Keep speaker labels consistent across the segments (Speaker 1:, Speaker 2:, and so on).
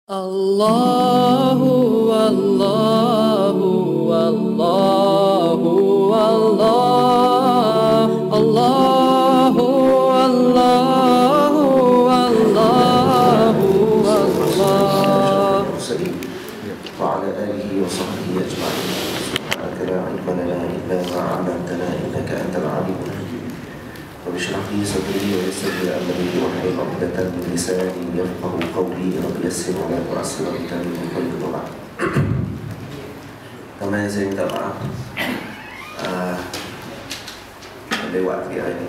Speaker 1: Allahu Allahu Allahu Allah Allahu Allahu Allahu Allah
Speaker 2: وعلى آله وصحبه أجمعين. سبحانك لا علم لنا إلا ما علمتنا إنك أنت العليم الحكيم. رب اشرح لي صدري ويسر لي أمري واحلل عقدة من لساني يفقهوا قولي رب يسر ولا تعسر وبالتالي الخير وبعد. Teman saya minta maaf lewat hari ini.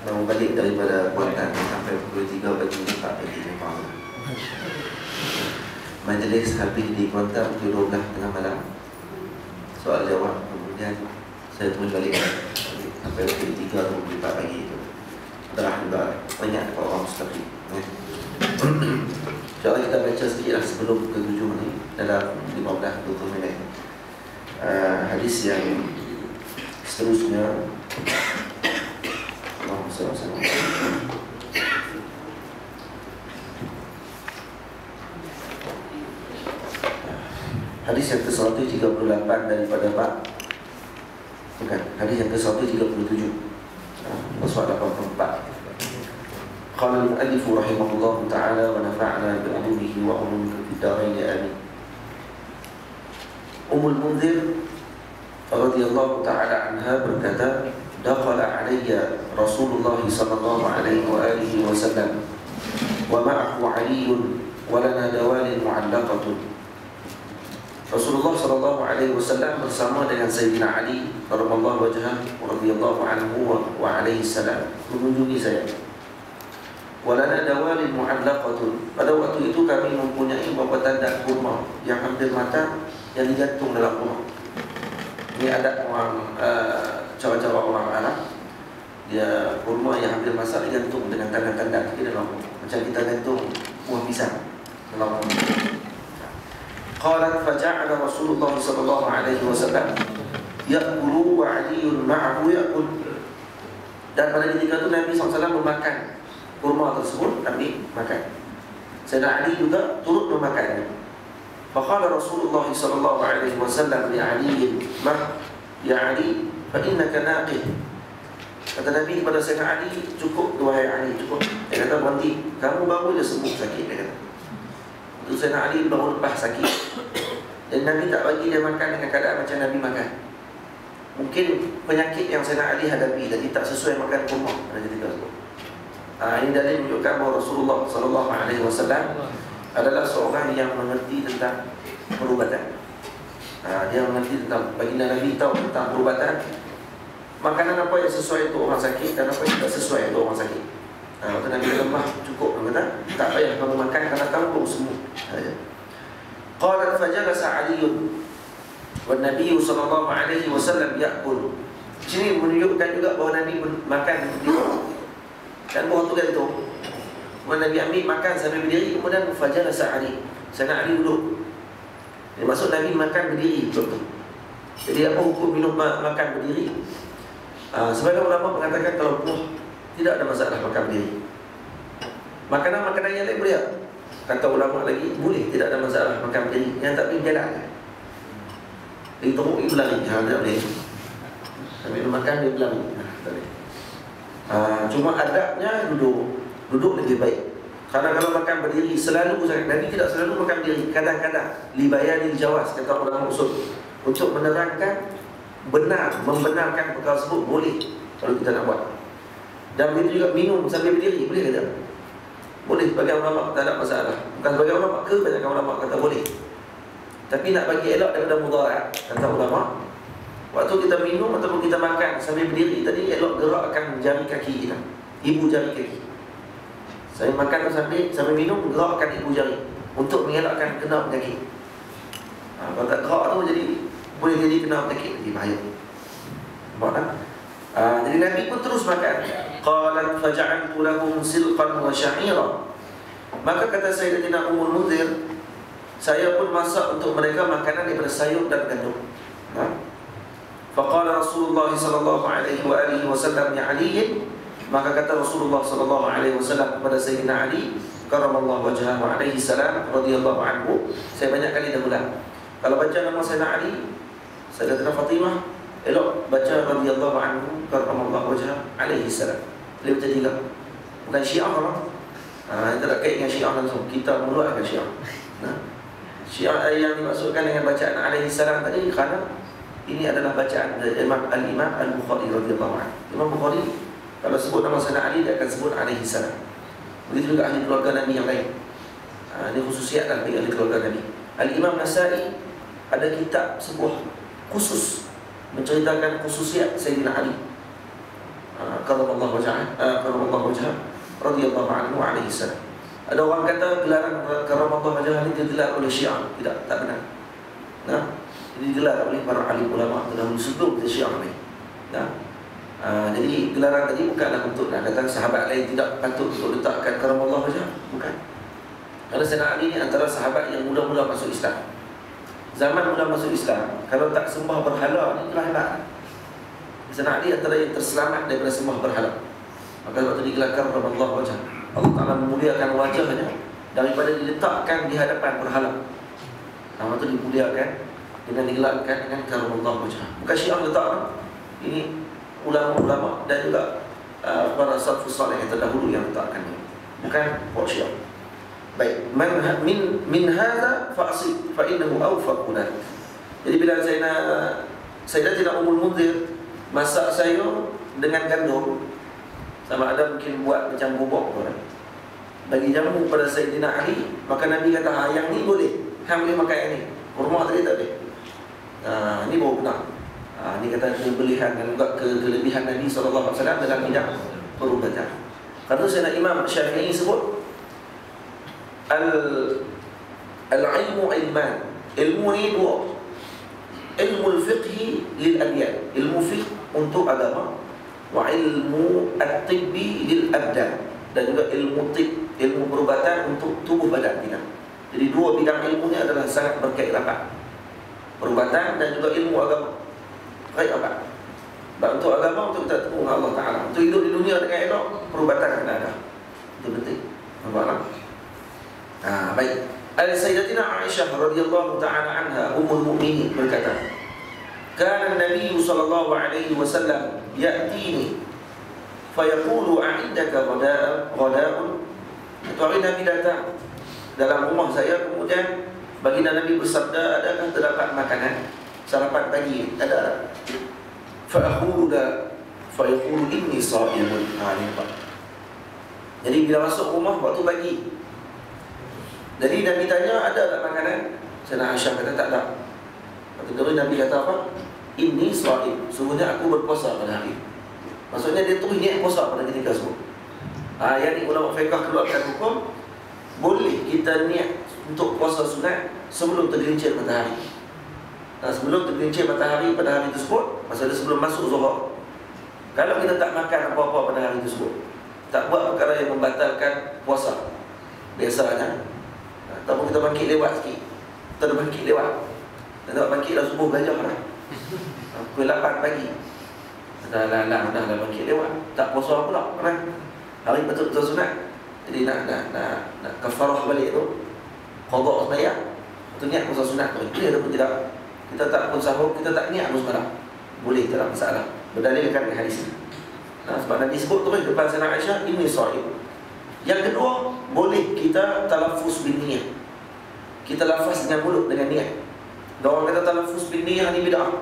Speaker 2: Baru balik daripada Kuantan sampai pukul 3 pagi 4 pagi Nepal. Majlis habis di Kuantan pukul 12 tengah malam. Soal jawab, kemudian saya terus balik sampai pukul 3 atau pukul 4 pagi itu. Alhamdulillah, banyak orang mustaqim. InsyaAllah kita baca sedikit lah sebelum ke 7 ni dalam 15-20 minit. Hadis yang seterusnya. Allahumma salli ala Muhammad. Hadis yang ke-138 daripada bab. Bukan, hadis yang ke-137. Pasal 84. Qala al-mu'allif rahimahullah ta'ala wa nafa'na bi ulumihi wa ulumihi fid darain amin. Ummul Munzir radhiyallahu ta'ala anha berkata, "Dakhala 'alayya Rasulullah sallallahu alaihi wa alihi wasallam wa ma'ahu 'Aliyyun wa lana dawalin mu'allaqatun." Rasulullah sallallahu alaihi wasallam bersama dengan Sayyidina Ali radhiyallahu anhu wa alaihi salam mengunjungi saya. Walana dawalin mu'allaqatun. Pada waktu itu kami mempunyai beberapa tanda kurma yang hampir matang yang digantung dalam rumah. Ini ada orang cara-cara orang Arab. Dia kurma yang hampir masak digantung dengan tanda-tanda di dalam rumah. Macam kita gantung buah pisang dalam rumah. Qalat faja'ala Rasulullah sallallahu alaihi wasallam ya'kulu wa 'Aliyyun ma'ahu ya'kul. Dan pada ketika itu Nabi SAW memakan kurma tersebut, Nabi makan. Sayyidina Ali juga turut memakannya. Faqala Rasulullah sallallahu alaihi wasallam li 'Aliyyin, "Ma ya Ali, fa innaka naqih." Kata Nabi kepada Sayyidina Ali, "Cukup wahai Ali, cukup." Dia kata, "Berhenti, kamu baru je sembuh sakit." Dia kata. Itu Sayyidina Ali baru lepas sakit. Dan Nabi tak bagi dia makan dengan keadaan macam Nabi makan. Mungkin penyakit yang Sayyidina Ali hadapi, jadi tak sesuai makan kurma pada ketika itu. Ini dalil menunjukkan bahawa Rasulullah sallallahu alaihi wasallam adalah seorang yang mengerti tentang perubatan. Dia mengerti tentang, baginda Nabi tahu tentang perubatan. Makanan apa yang sesuai untuk orang sakit dan apa yang tidak sesuai untuk orang sakit. Waktu Nabi lemah cukup, kata tak payah kamu makan karena kamu baru sembuh. Qalat fajalasa 'Aliyyun wan Nabi sallallahu alaihi wasallam ya'kul. Sini menunjukkan juga bahawa Nabi makan dan buah tu gantung. Kemudian Nabi ambil makan sambil berdiri. Kemudian fajalasa 'Ali. Sayyidina Ali duduk. Dia maksud Nabi makan berdiri betul. Jadi apa hukum minum makan berdiri? Sebagian ulama mengatakan kalau buah tidak ada masalah makan berdiri. Makanan-makanan yang lain boleh tak? Kata ulama lagi boleh, tidak ada masalah makan berdiri. Yang tak boleh jalan. Dia teruk, dia berlari. Tak boleh. Sambil makan dia berlari. Tak boleh. Cuma adabnya duduk lebih baik. Karena kalau makan berdiri selalu, Nabi tidak selalu makan berdiri. Kadang-kadang libayanil jawaz, kata ulama usul, untuk menerangkan membenarkan perkara tersebut boleh kalau kita nak buat. Dan begitu juga minum sambil berdiri, boleh ke tak? Boleh, sebagian ulama tak ada masalah. Bukan sebagian ulama, kebanyakan ulama kata boleh. Tapi nak bagi elok daripada mudarat, kata ulama, waktu kita minum ataupun kita makan sambil berdiri tadi, elok gerakkan jari kaki kita, ibu jari kaki. Saya makan sambil minum, gerakkan ibu jari untuk mengelakkan kena penyakit. Kalau tak gerak tu jadi boleh jadi kena penyakit, jadi bahaya. Nampak tak? Jadi Nabi pun terus makan. Qalat faja'altu lahum silqan wa sya'ira. Maka kata Sayyidatina Ummul Munzir, saya pun masak untuk mereka makanan daripada sayur dan gandum. Faqala Rasulullah sallallahu alaihi wa alihi wasallam ya Ali, Maka kata Rasulullah sallallahu alaihi wasallam kepada Sayyidina Ali karramallahu wajhahu alaihi salam radhiyallahu anhu, saya banyak kali dah ulang. Kalau baca nama Sayyidina Ali, Sayyidatina Fatimah, elok baca radhiyallahu anhu karramallahu wajhahu alaihi salam. Dia baca tiga. Bukan Syiah orang. Kita tak kait dengan Syiah langsung. Kita mengeluarkan Syiah. Syiah yang dimaksudkan dengan bacaan alaihi salam tadi kerana ini adalah bacaan Imam Al-Bukhari radhiyallahu anhu. Imam Bukhari kalau sebut nama Sayyidina Ali, dia akan sebut alaihi salam. Begitu juga ahli keluarga Nabi yang lain. Ini khususiat bagi ahli keluarga Nabi. Al-Imam Nasai ada kitab sebuah khusus menceritakan khususiat Sayyidina Ali. Karramallahu wajhah radhiyallahu anhu alaihi salam. Ada orang kata gelaran karramallahu wajhah ini digelar oleh Syiah. Tidak, tak benar. Ini digelar oleh para alim ulama terdahulu sebelum Syiah ni. Jadi gelaran tadi bukanlah untuk nak kata sahabat lain tidak patut untuk letakkan karramallahu wajhah, bukan. Kerana Sayyidina Ali ni antara sahabat yang mula-mula masuk Islam. Zaman mula masuk Islam, kalau tak sembah berhala ni telah hebat. Sayyidina Ali antara yang terselamat daripada sembah berhala. Maka waktu digelar karramallahu wajhah, Allah Ta'ala memuliakan wajahnya daripada diletakkan di hadapan berhala. Waktu dimuliakan dengan digelarkan dengan karramallahu wajhah. Bukan Syiah letak, ini ulama-ulama dan juga para salafus salih yang terdahulu yang letakkannya, bukan buat Syiah. Baik, min hadza fa'asib fa innahu awfaqu lak. Jadi bila Sayyidatina Ummul Munzir masak sayur dengan gandum, sama ada mungkin buat macam bubuk pun, bagi jamu pada Sayyidina Ali, maka Nabi kata, yang ni boleh, hang boleh makan yang ni. Kurma tadi tak boleh. Ini baru benar. Ini kata kelebihan dan juga kelebihan Nabi SAW dalam bidang perubatan. Karena Sayyidina Imam Syafi'i sebut Al-ilmu ilman. Ilmu ni dua. Ilmu al-fiqhi lil-adyan, ilmu fiqh untuk agama, wa ilmu at-tibbi lil-abdan, dan juga ilmu tib, ilmu perubatan untuk tubuh badan kita. Jadi dua bidang ilmu ni adalah sangat berkait rapat. Perubatan dan juga ilmu agama. Baik apa? Untuk agama, untuk kita temu Allah Ta'ala, untuk hidup di dunia dengan elok, perubatan kena ada. Itu penting. Nampak tak? Baik. Al-Sayyidatina Aisyah radhiyallahu ta'ala anha ummul mu'minin berkata, kana Nabi sallallahu alaihi wasallam ya'tini fayaqulu a'indaka ghada'un. Satu hari Nabi datang dalam rumah saya, kemudian baginda Nabi bersabda, adakah terdapat makanan sarapan pagi? Ada. Fa'aqulu fayaqulu inni sha'imun. Jadi bila masuk rumah waktu pagi, jadi Nabi tanya, ada tak makanan? Sayyidina Aisyah kata tak ada. Waktu itu Nabi kata apa? Inni sha'im, sungguhnya aku berpuasa pada hari. Maksudnya dia terus niat puasa pada ketika subuh. Yang ni ulama fiqh keluarkan hukum, boleh kita niat untuk puasa sunat sebelum tergelincir matahari. Sebelum tergelincir matahari pada hari tersebut, maksudnya sebelum masuk zuhur. Kalau kita tak makan apa-apa pada hari tersebut, tak buat perkara yang membatalkan puasa, biasanya ataupun kita bangkit lewat sikit, kita dah bangkit lewat, kita tak bangkit dah subuh gajah dah, pukul 8 pagi, dah bangkit lewat, tak puasa pula, kan? Hari betul-betul sunat. Jadi nak kafarah balik tu, qada sembahyang, tu niat puasa sunat tu, boleh ataupun tidak. Kita tak pun sahur, kita tak niat pun semalam, boleh, tak ada masalah, berdalilkan dengan hadis. Sebab Nabi sebut terus depan Sayyidina Aisyah, ini sha'im. Yang kedua, boleh kita talaffuz bin niyah. Kita lafaz dengan mulut, dengan niat. Dan orang kata talaffuz bin niyah ni bid'ah.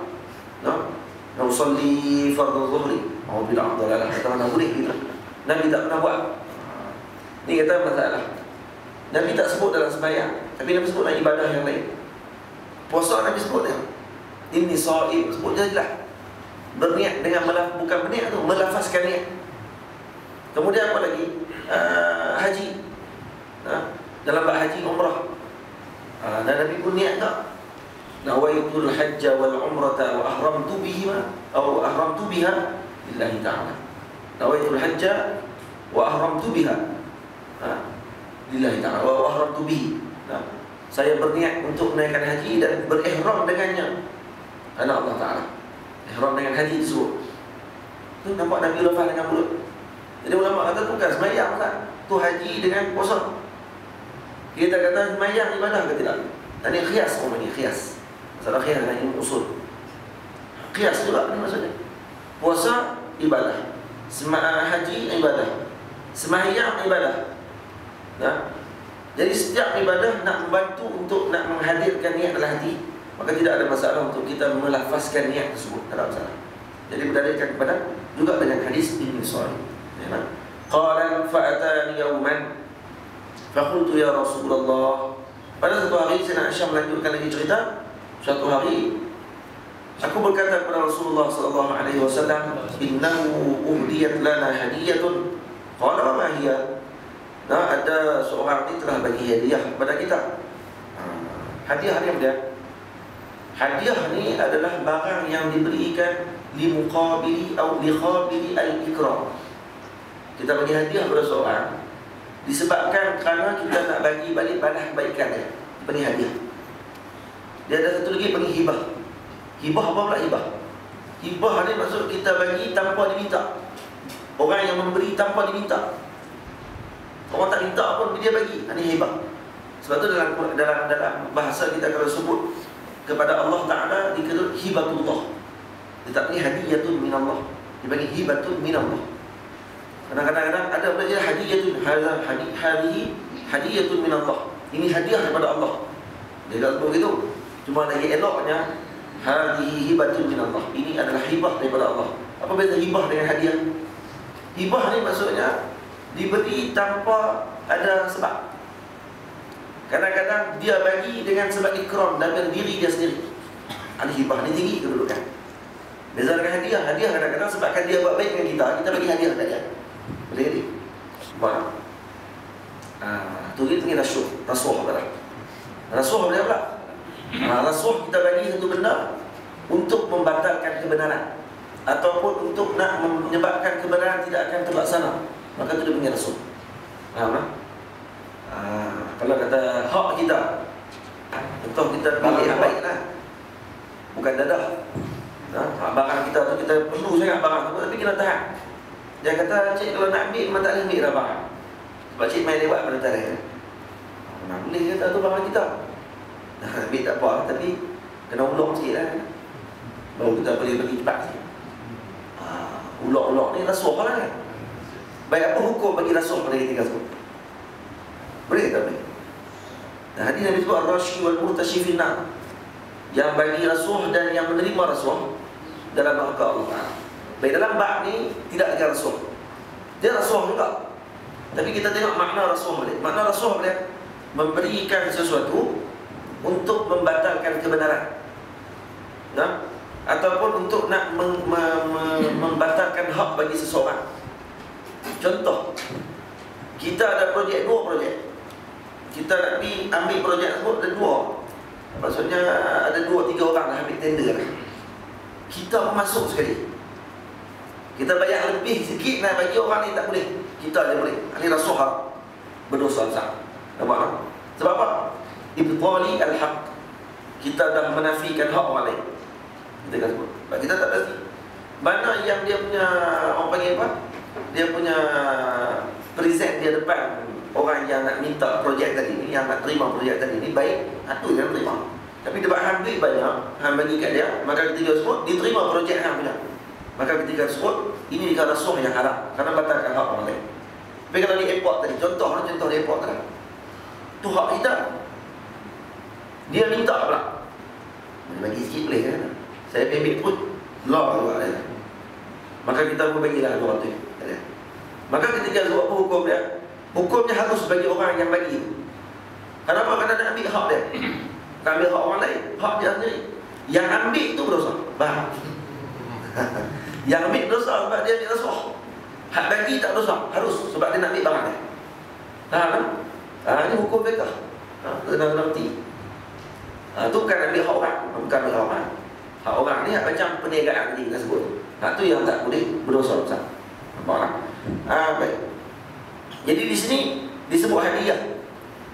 Speaker 2: Nak usalli fardhu zuhri, bid'ah dalalah. Kata mana boleh kita. Nabi tak pernah buat. Ni kata masalah. Nabi tak sebut dalam sembahyang, tapi Nabi sebut dalam ibadah yang lain. Puasa Nabi sebut dia, ini sha'im, sebut dia jelas. Berniat dengan bukan berniat tu, melafazkan niat. Kemudian apa lagi? Haji. Dalam bab haji, umrah. Dan Nabi pun niat tak? Nawaitul hajja wal umrata wa ahramtu bihima atau ahramtu biha lillahi ta'ala. Nawaitul hajja wa ahramtu biha lillahi ta'ala wa ahramtu bihi. Saya berniat untuk menaikkan haji dan berihram dengannya karena Allah Ta'ala. Ihram dengan haji tersebut. Tu nampak Nabi lafaz dengan mulut. Jadi ulama kata bukan sembahyang kan, tu haji dengan puasa. Kita kata sembahyang ibadah ke tidak? Dan ini qiyas, ini qiyas. Masalah qiyas dan ilmu usul. Qiyas juga ini maksudnya. Puasa ibadah, haji ibadah, sembahyang ibadah. Nah, jadi setiap ibadah nak membantu untuk nak menghadirkan niat dalam hati, maka tidak ada masalah untuk kita melafazkan niat tersebut, tak ada masalah. Jadi berdalilkan kepada juga dengan hadis Ibn Sa'id. Ya, qala fa'atani yawman faqultu ya Rasulullah. Pada satu hari saya nak Aisyah melanjutkan lagi cerita. Suatu hari aku berkata kepada Rasulullah sallallahu alaihi wasallam, "Innahu uhdiyat lana hadiyatun." Qala ma hiya? Nah, ada seorang ini telah bagi hadiah kepada kita. Hadiah ni apa dia? Hadiah ni adalah barang yang diberikan li muqabili atau li qabili al-ikram. Kita bagi hadiah kepada seorang disebabkan kerana kita nak bagi balik balas kebaikan dia. Bagi hadiah. Dia ada satu lagi panggil hibah. Hibah apa pula hibah? Hibah ni maksud kita bagi tanpa diminta. Orang yang memberi tanpa diminta. Orang tak minta pun dia bagi. Ini hibah. Sebab tu dalam bahasa kita kalau sebut kepada Allah Ta'ala dikatakan hibatullah. Dia tak panggil hadiyatun minallah. Dia panggil hibatun minallah. Kadang-kadang ada belajar hadiyatun, hadihi hadiyatun minallah. Ini hadiah daripada Allah. Dia tak sebut begitu. Cuma lagi eloknya hadihi hibatun minallah. Ini adalah hibah daripada Allah. Apa beza hibah dengan hadiah? Hibah ni maksudnya diberi tanpa ada sebab. Kadang-kadang dia bagi dengan sebab ikram dan diri dia sendiri. Ada hibah ni tinggi kedudukan. Beza dengan hadiah. Hadiah kadang-kadang sebabkan dia buat baik dengan kita bagi hadiah kat dia. Boleh jadi. Faham? Tu kita panggil rasuah apa dah? Rasuah apa dia pula? Rasuah kita bagi satu benda untuk membatalkan kebenaran ataupun untuk nak menyebabkan kebenaran tidak akan terlaksana. Maka itu dia panggil rasul. Faham tak? Kalau kata hak kita, contoh kita pilih yang baik lah, bukan dadah. Barang kita tu kita perlu sangat barang tu, tapi kita tahan. Dia kata, cik kalau nak ambil, memang tak boleh ambil dah barang. Sebab cik main lewat pada tarikh. Mana boleh kata tu barang kita. Ambil tak apa, tapi kena ulok sikit lah. Baru kita boleh bagi cepat sikit. Ulok-ulok ni rasuah lah kan. Baik apa hukum bagi rasuah pada ketika tersebut? Boleh tak boleh? Nah, hadis Nabi sebut ar-rashi wal murtashi fi nar. Yang bagi rasuah dan yang menerima rasuah dalam neraka Allah Ta'ala. Baik dalam bab ni tidak ada rasuah. Dia rasuah juga. Tapi kita tengok makna rasuah balik. Makna rasuah balik memberikan sesuatu untuk membatalkan kebenaran. Nah, ataupun untuk nak membatalkan hak bagi seseorang. Contoh, kita ada dua projek. Kita nak pergi ambil projek tersebut, ada dua. Maksudnya ada 2-3 orang dah ambil tender. Kita pun masuk sekali. Kita bayar lebih sikit nak bagi orang ni tak boleh. Kita je boleh. Ini rasuah berdosa besar. Nampak tak? Sebab apa? Ibtali al-haq. Kita dah menafikan hak orang lain. Kita kata sebut. Sebab kita tak pasti. Mana yang dia punya, orang panggil apa? Dia punya present dia depan orang yang nak minta projek tadi ni, yang nak terima projek tadi ni, baik, itu yang terima. Tapi dia buat duit banyak, hang bagi kat dia, maka ketika tersebut diterima projek hang punya. Maka ketika tersebut ini dikatakan rasuah yang haram kerana batalkan hak orang lain. Tapi kalau di airport tadi, contoh di airport tadi, tu hak kita. Dia minta pula. Bagi sikit boleh kan? Saya ambil pun law juga dia. Maka kita pun bagilah 200. Maka ketika buat apa hukum dia? Hukumnya harus bagi orang yang bagi itu. Kenapa? Kerana nak ambil hak dia. Nak ambil hak orang lain, hak dia sendiri. Yang ambil itu berdosa. Faham? Yang ambil berdosa sebab dia ambil rasuah. Hak bagi tak berdosa, harus sebab dia nak ambil barang dia. Faham kan? Ini hukum mereka. Kena ngerti. Itu bukan ambil hak orang, bukan ambil hak orang. Hak orang ni macam perniagaan tadi kita sebut. Hak tu yang tak boleh berdosa besar. Nampak tak? Baik. Jadi di sini disebut hadiah.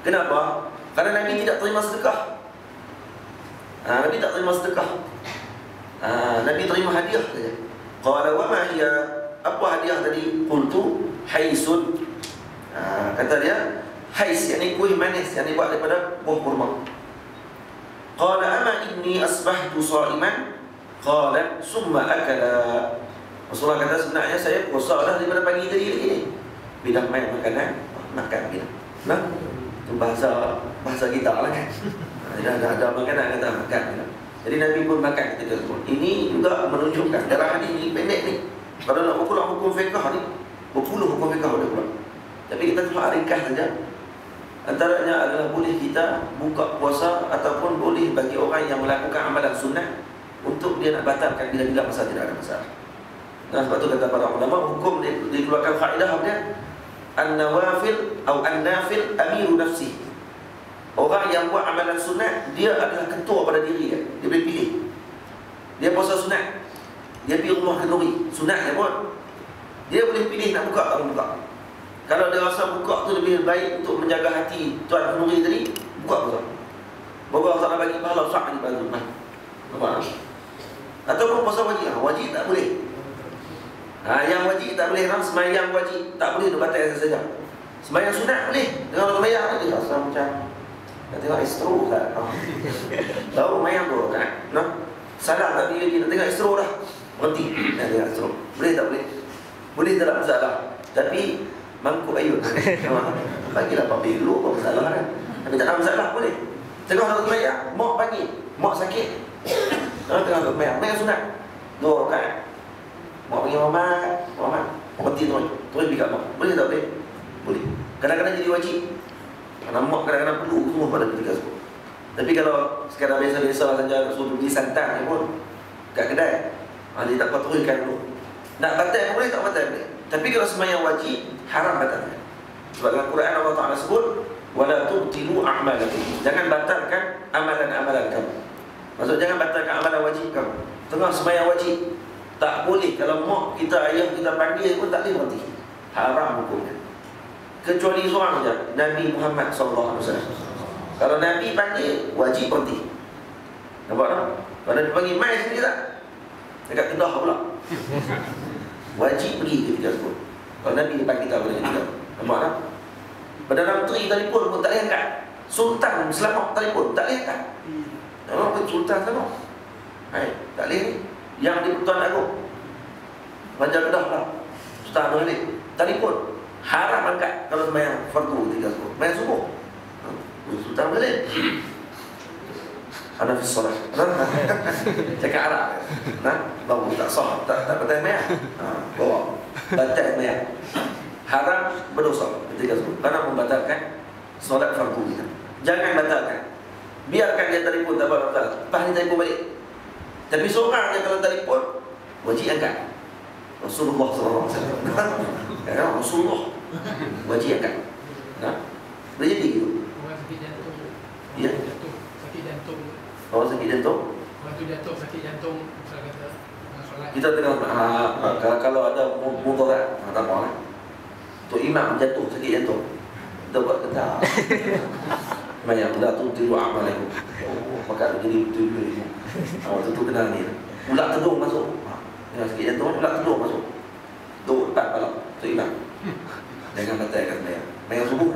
Speaker 2: Kenapa? Kerana Nabi tidak terima sedekah. Nabi tak terima sedekah. Nabi terima hadiah saja. Qala wa ma hiya? apa hadiah tadi? Qultu haisun. Kata dia, hais, yakni kuih manis yang dibuat daripada buah kurma. Qala ama inni asbahtu sha'iman. Qala summa akala. Rasulullah kata, sebenarnya saya puasa dah daripada pagi tadi ni. Bila main makanan, makan bila. Nah, itu bahasa kita lah kan. Dah ada makanan kata makan bila. Jadi Nabi pun makan ketika itu. Ini juga menunjukkan darah hadis ni pendek ni. Kalau nak berpulang hukum fiqh ni, berpuluh hukum fiqh ada pula. Tapi kita cuma ringkas saja. Antaranya adalah boleh kita buka puasa ataupun boleh bagi orang yang melakukan amalan sunnah untuk dia nak batalkan bila-bila masa tidak ada masalah. Nah, sebab tu kata para ulama, hukum dikeluarkan kaedah dia an-nawafil atau an-nafil amiru nafsi. Orang yang buat amalan sunat, dia adalah ketua pada diri dia. Dia boleh pilih. Dia puasa sunat, dia pergi rumah kenduri, sunat dia pun, dia boleh pilih nak buka atau buka. Kalau dia rasa buka tu lebih baik untuk menjaga hati tuan kenduri tadi, buka puasa. Baru Allah Ta'ala bagi pahala besar di bantu. Nampak? Ataupun puasa wajib. Wajib tak boleh. Yang wajib tak boleh. Semayang wajib tak boleh, dia batal saja. Semayang sunat boleh. Dengan semayang lagi rasa macam nak tengok istro tak? Tahu mayang tu kan? Nah, salah tak pilih kita tengok istro dah. Berhenti nak tengok istro. Boleh tak boleh? Boleh tak masalah. Tapi mangkuk ayun. Bagilah papi dulu, apa masalah kan? Tapi tak ada masalah, boleh. Tengok nak mayang, mak pagi, mak sakit. Tengok nak mayang sunat. 2 rakaat. Mak panggil mama, berhenti tu. Terus pergi kat mak. Boleh tak boleh? Boleh. Kadang-kadang jadi wajib. Kerana mak kadang-kadang perlu semua pada ketika tersebut. Tapi kalau sekadar biasa-biasa saja nak suruh pergi santan ni pun kat kedai, dia tak patutkan dulu. Nak batal boleh, tak batal boleh. Tapi kalau sembahyang wajib, haram batalkan. Sebab dalam Quran Allah Ta'ala sebut, wala tubtilu a'malakum. Jangan batalkan amalan-amalan kamu. Maksud jangan batalkan amalan wajib kamu. Tengah sembahyang wajib, tak boleh. Kalau mak kita, ayah kita panggil pun tak boleh berhenti. Haram hukumnya. Kecuali seorang saja, Nabi Muhammad SAW. Kalau Nabi panggil, wajib berhenti. Nampak tak? Kalau Nabi panggil, mai sini tak? Dekat Kedah pula. Wajib pergi ketika tersebut. Kalau Nabi panggil kita pada ketika. Nampak tak? Pada dalam tri telefon pun tak boleh angkat. Sultan Selangor telefon tak boleh angkat. Nampak pun Sultan Selangor. Tak boleh ni. Yang di Pertuan Agong, Banjar Kedah lah, Ustaz Abdul Halik, telefon haram angkat kalau sembahyang fardu ketika subuh. Sembahyang subuh. Sultan Abdul Halik. Ana fi solat. Cakap Arab. Baru tak sah, tak batal sembahyang. Bawa batal sembahyang. Haram, berdosa ketika subuh. Kerana membatalkan solat fardu kita. Jangan batalkan. Biarkan dia telefon tak apa-apa. Lepas ni telefon balik. Tapi seorang yang kalau telefon wajib angkat. Rasulullah SAW. Rasulullah wajib angkat. Boleh jadi gitu.
Speaker 3: Orang sakit jantung.
Speaker 2: Ya.
Speaker 3: Sakit jantung.
Speaker 2: Orang sakit jantung.
Speaker 3: Orang tu jatuh sakit jantung. Saya kata solat.
Speaker 2: Kita tengok kalau ada mudarat, tak apa lah. Tok Imam jatuh sakit jantung, kita buat kata banyak ulat tu tiru amal aku. Maka jadi betul-betul awak tu kena ni. Ulat tedung masuk. Yang sakit jantung ulat tedung masuk. Tu tak balap. Tok Imam. Jangan batalkan sembahyang. Sembahyang subuh.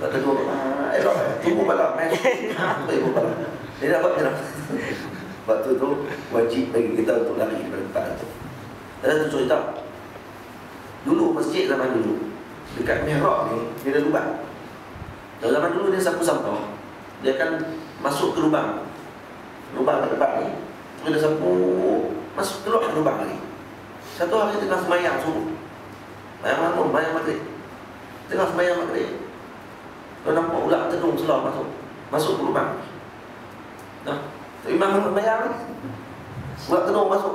Speaker 2: Tak tedung. Elok tunggu balap. Apa ibu balap? Dia dapat jelas. Sebab tu wajib bagi kita untuk lari daripada tempat itu. Ada tu cerita. Dulu masjid zaman dulu dekat mihrab ni dia ada lubang. Kalau zaman dulu dia sapu sampah, dia akan masuk ke lubang ke depan ni, terus dia sapu masuk keluar ke lubang lagi. Satu hari tengah sembahyang subuh, sembahyang maghrib, tengah sembahyang maghrib, dia nampak ulat tedung selau masuk ke lubang. Tu imam sembahyang ni, ulat tedung masuk,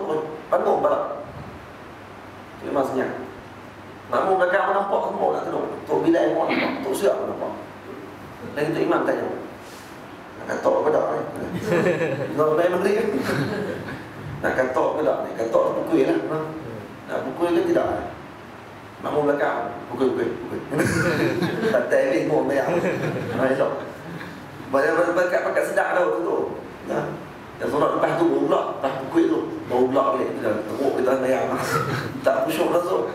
Speaker 2: bangun balap. Tu imam senyap. Makmum belakang nampak semua nak tedung. Tok Bilal pun nampak, Tok Siap pun nampak. Dan Tok Imam tanya, nak katok ke tak ni? Nak bayar menteri ke? Nak katok ke tak ni? Katok pukul lah. Nak pukul ke tidak? Makmum belakang, pukul. Batal ni semua bayar. Esok bayar pakat sedap tau tu. Dan solat lepas tu pula, lepas pukul tu bau belak balik kita teruk kita bayang. Tak khusyuk langsung.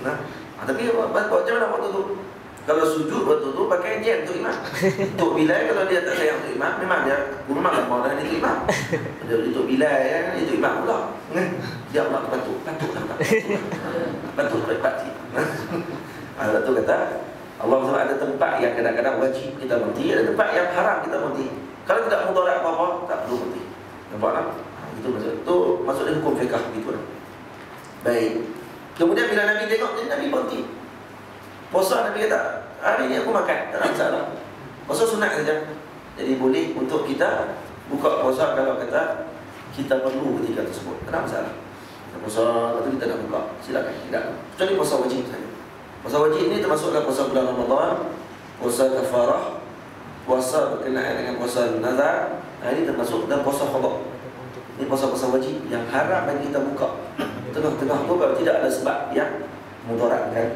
Speaker 2: Nah, tapi macam mana waktu tu? Kalau sujud waktu tu pakai jam untuk imam. Untuk Bilal kalau dia tak sayang untuk imam, memang dia memang tak mau dah itu imam. Dia untuk Bilal ya, itu imam pula. Dia pula patut lepas sih. Ada tu kata Allah SWT ada tempat yang kadang-kadang wajib kita berhenti, ada tempat yang haram kita berhenti. Kalau tidak mudarat apa-apa, tak perlu berhenti. Nampak tak? Itu maksudnya hukum fiqh gitu lah. Baik. Kemudian bila Nabi tengok, jadi Nabi berhenti. Puasa Nabi kata, hari ni aku makan, tak ada masalah. Puasa sunat saja. Jadi boleh untuk kita buka puasa kalau kata kita perlu ketika tersebut. Tak ada masalah. Kita puasa, lepas tu kita nak buka. Silakan. Tidak. Kecuali puasa wajib saja. Puasa wajib ini termasuklah puasa bulan Ramadan, puasa kafarah, puasa berkenaan dengan puasa nazar. Ini termasuk dan puasa qada. Ini puasa-puasa wajib yang haram bagi kita buka. Tengah-tengah tu kalau tidak ada sebab yang mudaratkan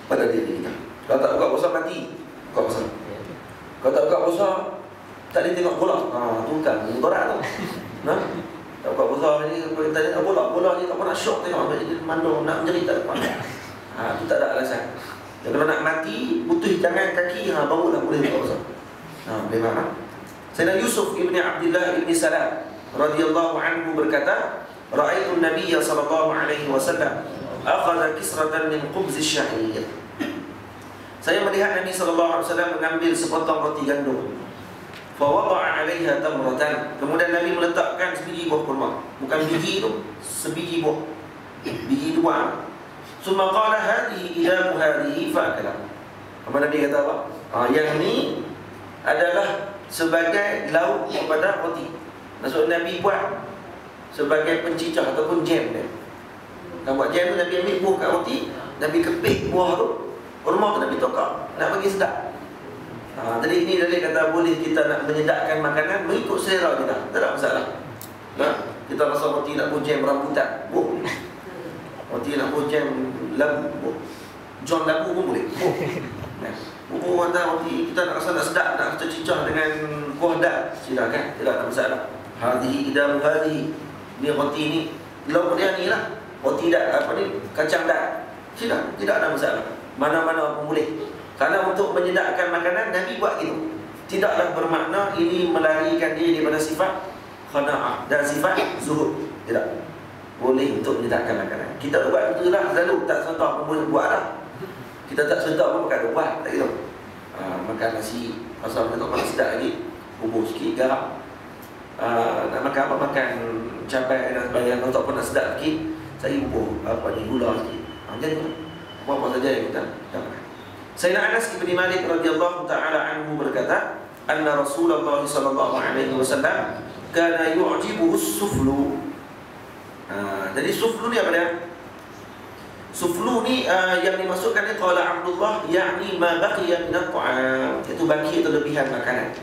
Speaker 2: pada diri kita. Kalau tak buka puasa mati, buka puasa. Kalau tak buka puasa tak boleh tengok bola. Tu kan mudarat tu. Nah, tak buka puasa ni kita tengok bola ni tak pernah syok tengok jadi mandung nak menjerit tak dapat. Tu tak ada alasan. Dan kalau nak mati putus tangan kaki barulah boleh buka puasa. Boleh faham? Sayyidina Yusuf ibni Abdullah ibni Salam radhiyallahu anhu berkata, ra'aitu an-nabiy sallallahu alaihi wasallam akhadha kisratan min khubz asy-sya'ir. Saya melihat Nabi sallallahu alaihi wasallam mengambil sepotong roti gandum. Fa wada'a 'alaiha tamratan. Kemudian Nabi meletakkan sebiji buah kurma. Bukan biji tu, sebiji buah. Biji dua. Summa qala hadhihi ilamu hadhihi fa'akala. Apa Nabi kata apa? Yang ni adalah sebagai lauk kepada roti. Maksud Nabi buat sebagai pencicah ataupun jam dia. Kalau buat jam tu Nabi ambil buah kat roti, Nabi kepik buah tu, kurma tu Nabi tokak nak bagi sedap. Jadi ini dalil kata boleh kita nak menyedapkan makanan mengikut selera kita. Tak ada masalah. Kita rasa roti nak buat jam rambutan, buh. Roti nak buat jam labu, buh. John labu pun boleh, buh. Bubur hantar roti kita nak rasa nak sedap, nak cicah dengan kuah dal, silakan, tidak ada masalah. Hadhihi idam hadhihi. Ni roti ni lauk dia ni lah. Roti dal apa ni? Kacang dal. Silakan, tidak ada masalah. Mana-mana pun boleh. Karena untuk menyedapkan makanan Nabi buat gitu. Tidaklah bermakna ini melarikan dia daripada sifat qanaah dan sifat zuhud. Tidak. Boleh untuk menyedapkan makanan. Kita buat betul lah selalu, tak serta pun boleh buat lah. Kita tak sedap pun makan buat, tak gitu. Makan nasi, asal kita tak pernah sedap lagi, bubur sikit, garam. Nak makan apa, makan cabai dan sebagainya. Kalau tak pernah sedap sikit, saya bubur gula sikit. Macam tu. Apa saja yang kita makan. Sayyidina Anas bin Malik radhiyallahu ta'ala anhu berkata, anna Rasulullah sallallahu alaihi wasallam kana yu'jibuhu as-suflu. Jadi suflu ni apa dia? Suflu ni yang dimasukkan ni qala Abdullah, yakni ma baqiya min at-ta'am, itu baki atau lebihan makanan.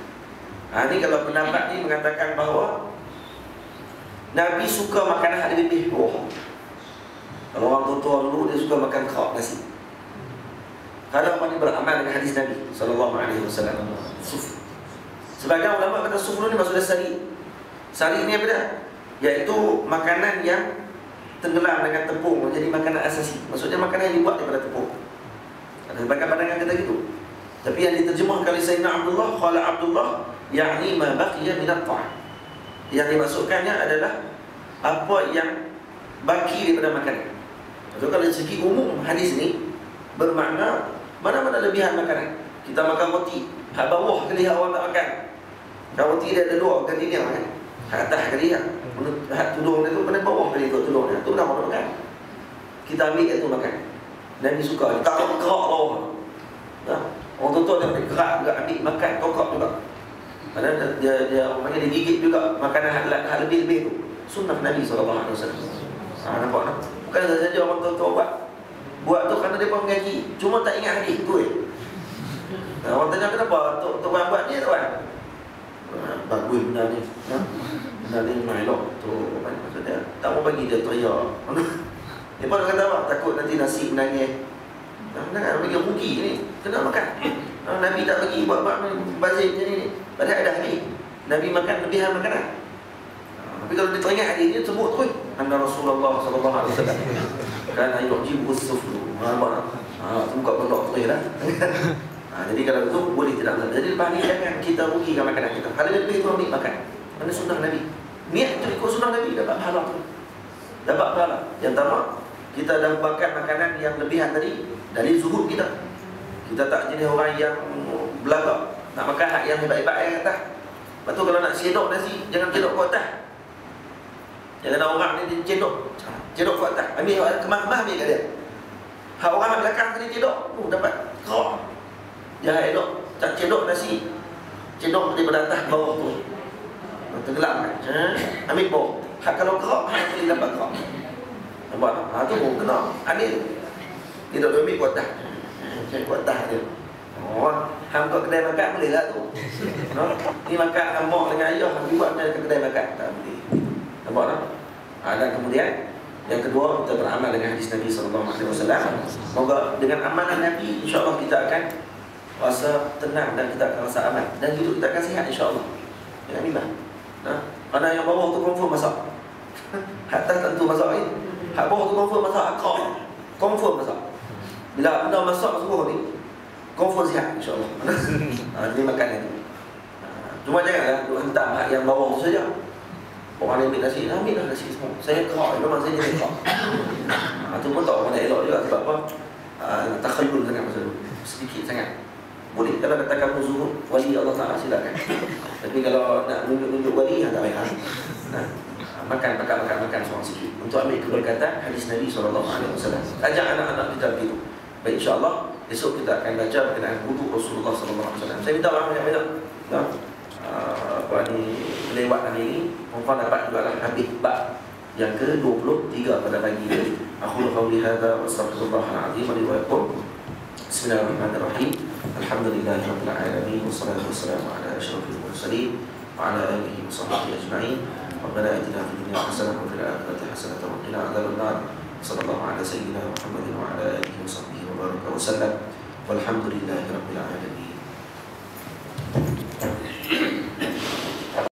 Speaker 2: Ni kalau pendapat ni mengatakan bahawa Nabi suka makanan hal lebih bawah. Kalau orang tua dulu dia suka makan kerak nasi. Kadang orang ni beramal dengan hadis Nabi sallallahu alaihi wasallam. Suflu. Sebagian ulama kata suflu ni maksudnya sari. Sari ni apa dia? Iaitu makanan yang tenggelam dengan tepung menjadi makanan asasi. Maksudnya makanan yang dibuat daripada tepung. Ada sebagian pandangan kata gitu. Tapi yang diterjemahkan oleh Sayyidina Abdullah, qala Abdullah, yakni ma baqiya min at-ta'am. Yang dimasukkannya adalah apa yang baki daripada makanan. Jadi kalau dari segi umum hadis ni bermakna mana-mana lebihan makanan. Kita makan roti, hak bawah kali hak orang tak makan. Kalau roti dia ada dua kali dia makan. Hak atas kali dia. Hak tudung dia tu pada bawah kali tu tudung dia. Tu dah makan. Kita ambil itu makan. Nabi suka. Tak kerak bawah. Orang tua dia kerak juga ambil makan tokak juga. Padahal dia orang dia gigit juga makanan hak lebih-lebih tu. Sunnah Nabi sallallahu alaihi wasallam. Nampak tak? Bukan saja orang tua buat. Buat tu kerana dia pun mengaji. Cuma tak ingat hadis tu. Orang tanya kenapa tuan buat ni tuan? Bagus benda ni. Benda ni elok tu. Maksudnya tak mau bagi dia teriak. Dia pun kata apa? Takut nanti nasi menangis. Jangan bagi rugi ni. Kena makan. Nabi tak bagi buat-buat bazir macam ni. Padahal ada hadis. Nabi makan lebihan makanan. Tapi kalau dia teringat hadis ni sebut terus. anna Rasulullah sallallahu alaihi wasallam kana yujibu as-suflu. Buka pondok tu lah. Jadi kalau itu boleh tidak benar. Jadi lepas ni jangan kita rugikan makanan kita. Kalau lebih tu ambil makan. Mana sunnah Nabi. Niat tu ikut sunnah Nabi dapat pahala tu. Dapat pahala. Yang pertama, kita dah makan makanan yang lebihan tadi dari zuhud kita. Kita tak jenis orang yang belagak. Nak makan hak yang hebat-hebat yang atas. Lepas tu kalau nak cedok nasi, jangan cedok ke atas. Jangan ada orang ni dia cedok ke atas. Ambil kemah-kemah ambil kat dia. Hak orang belakang tadi cedok, dapat kerok. Dia elok tak cedok nasi. Cedok daripada atas bawah tu. Tenggelam kan. Ambil bawah. Hak kalau kerok, hak boleh dapat kerok. Nampak tak? Tu pun kena. Adil. Dia tak ambil ke atas. Cari ke atas dia. Hang kat kedai makan boleh lah tu. Ni makan mak dengan ayah, hang buat ke kedai makan. Tak boleh. Nampak tak? Dan kemudian yang kedua, kita beramal dengan hadis Nabi SAW. Semoga dengan amalan Nabi, insya-Allah kita akan rasa tenang dan kita akan rasa aman. Dan hidup kita akan sihat insya-Allah. Jangan bimbang. Mana yang bawah tu confirm masak. Hak atas tentu masak ni. Hak bawah tu confirm masak akak. Confirm masak. Bila benda masak semua ni, confirm sihat insya-Allah. Jadi makan itu. Cuma janganlah duk hentam hak yang bawah tu saja. Orang yang ambil nasi, ambil lah nasi semua. Saya kerok, memang saya jadi kerok. Itu pun tak mana elok juga. Sebab apa? Takhayul sangat masa tu. Sedikit sangat. Boleh kalau katakan zuhud wali Allah Ta'ala silakan. Tapi kalau nak nunjuk-nunjuk wali, tak payah. Makan seorang sikit. Untuk ambil keberkatan hadis Nabi SAW. Ajak anak-anak kita begitu. Baik, insyaAllah esok kita akan baca berkenaan wuduk Rasulullah SAW. Saya minta orang banyak-banyak. Lewat hari ini Puan dapat juga lah habis bab yang ke-23 pada pagi ini. Aku qawli hadza wa astaghfirullahal azim li wa lakum. Bismillahirrahmanirrahim. Alhamdulillahirabbil alamin wassalatu wassalamu ala asyrafil mursalin wa ala alihi wa sahbihi ajma'in. Rabbana atina fid dunya hasanah wa fil akhirati hasanah wa qina adzabannar. Sallallahu ala sayyidina Muhammadin wa ala alihi wa sahbihi wa baraka wa sallam. Walhamdulillahirabbil alamin.